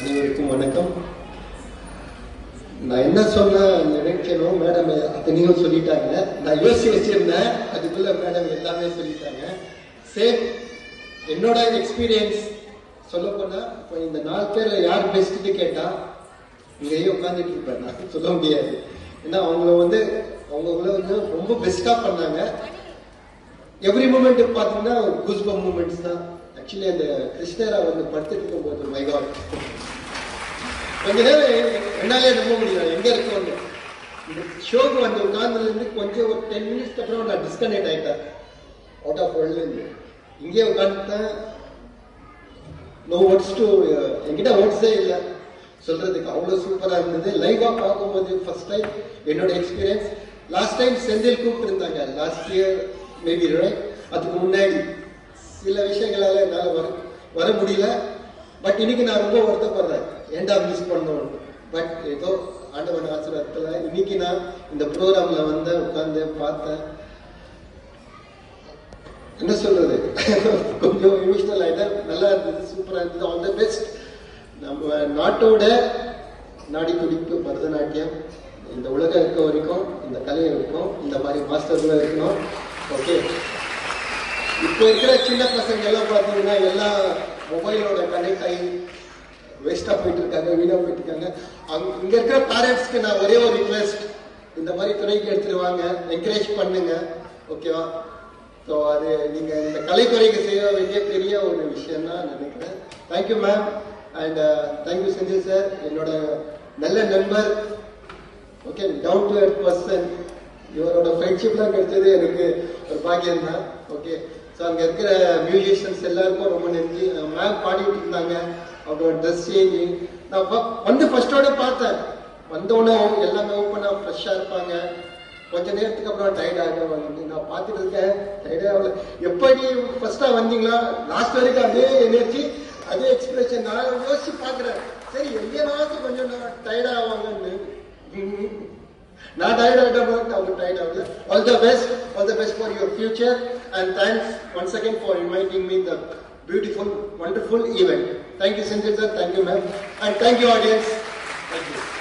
அனைவருக்கும் வணக்கம். நான் என்ன சொல்ல நினைக்கணும், மேடம் அத்தனையும் சொல்லிட்டாங்க. நான் யோசிச்சு வச்சிருந்தேன், அதுக்குள்ள மேடம் எல்லாமே சொல்லிட்டாங்க. சேம் என்னோட எக்ஸ்பீரியன்ஸ் சொல்ல போனா, இப்போ இந்த 4 பேர் யார் பெஸ்ட்னு கேட்டா இங்கேயே உட்காந்துட்டு இருப்பேன். நான் சொல்ல முடியாது. ஏன்னா அவங்கள வந்து ரொம்ப பெஸ்டா பண்ணாங்க. எவ்ரி மூமெண்ட் பார்த்தீங்கன்னா கூஸ்பம் மூமெண்ட்ஸ் தான். ஆக்சுவலி அந்த கிருஷ்ணரா வந்து படுத்துட்டு இருக்கும்போது மை காட், கொஞ்ச நேரம் என்னாலே நம்ப முடியல எங்க இருக்கோம். இந்த ஷோக்கு வந்து உட்கார்ந்துலேருந்து கொஞ்சம் ஒரு 10 மினிட்ஸ்க்கு அப்புறம் நான் டிஸ்கனெக்ட் ஆயிட்டேன் அவுட் ஆஃப் வேர்ல்ட்லேருந்து. இங்கே உட்காந்துட்டேன். நோ வேர்ட்ஸ் டு, என்கிட்ட வேர்ட்ஸே இல்லை சொல்றதுக்கு. அவ்வளோ சூப்பராக இருந்தது. லைவாக பார்க்கும்போது ஃபர்ஸ்ட் டைம் என்னோட எக்ஸ்பீரியன்ஸ். லாஸ்ட் டைம் செந்தில் கூப்பிட்டு இருந்தாங்க, லாஸ்ட் இயர் மேபி ரைட். அதுக்கு முன்னாடி சில விஷயங்களால என்னால் வர முடியல. பட் இன்னைக்கு நான் ரொம்ப வருத்தப்படுறேன், ஏண்டா மிஸ் பண்ணோம். பட் ஏதோ ஆண்டவன் ஆசீர்வாதத்துல இன்னைக்கு நான் இந்த ப்ரோக்ராம்ல வந்து உட்கார்ந்து பார்த்தேன். என்ன சொல்றது, கொஞ்சம் எமோஷனல் ஆயிட்டேன். நல்லா இருந்தது, சூப்பரா இருந்தது. All the best. நம்ம நாட்டோட நாடி துடிப்பு பரதநாட்டியம் இந்த உலகம் இருக்க வரைக்கும், இந்த கலை இருக்கும், இந்த மாதிரி மாஸ்டர்லாம் இருக்கணும். ஓகே, இப்போ இருக்கிற சின்ன பசங்க எல்லாம் பார்த்தீங்கன்னா எல்லாம் மொபைலோட கனெக்ட் ஆகி வேஸ்டா போயிட்டு இருக்காங்க, வீணா போயிட்டு இருக்காங்க. இங்க இருக்கிற பேரண்ட்ஸ்க்கு நான் ஒரே ஒரு ரிக்வெஸ்ட், இந்த மாதிரி துறைக்கு எடுத்துருவாங்க, என்கரேஜ் பண்ணுங்க. ஓகேவா? ஸோ அது நீங்க இந்த கலைத்துறைக்கு செய்ய வேண்டிய பெரிய ஒரு விஷயம் தான் நினைக்கிறேன். Thank you ma'am and thank you Senthil sir, என்னோட நல்ல நண்பர். Okay, down to earth person. இவரோட ஃப்ரெண்ட்ஷிப்லாம் கிடைச்சது எனக்கு ஒரு பாக்கியம் தான். ஓகே, ஸோ அங்கே இருக்கிற மியூசிஷியன்ஸ் எல்லாருக்கும் ரொம்ப நன்றி. மேம் பாடிட்டு இருந்தாங்க, அவரோட ட்ரெஸ் சேஞ்சிங் நான் வந்து ஃபர்ஸ்டோட பார்த்தேன். வந்தோடனே எல்லாமே ஓப்பனாக ஃப்ரெஷ்ஷாக இருப்பாங்க. கொஞ்ச நேரத்துக்கு அப்புறம் டயர்ட் ஆகிடுவாங்க. நான் பார்த்துட்டு இருக்கேன், டயர்டே ஆகல. எப்படி ஃபர்ஸ்டாக வந்தீங்களா, லாஸ்ட் வரைக்கும் அதே எனர்ஜி, அதே எக்ஸ்பிரஷன். நான் யோசிச்சு பார்க்குறேன், சரி எங்கேயாவது கொஞ்சம் நான் டயர்ட் ஆவாங்கன்னு. நான் tired out of tired out. All the best for your future, and thanks once again for inviting me the beautiful, wonderful event. Thank you, Sanjay sir. Thank you, ma'am, and thank you, audience. Thank you.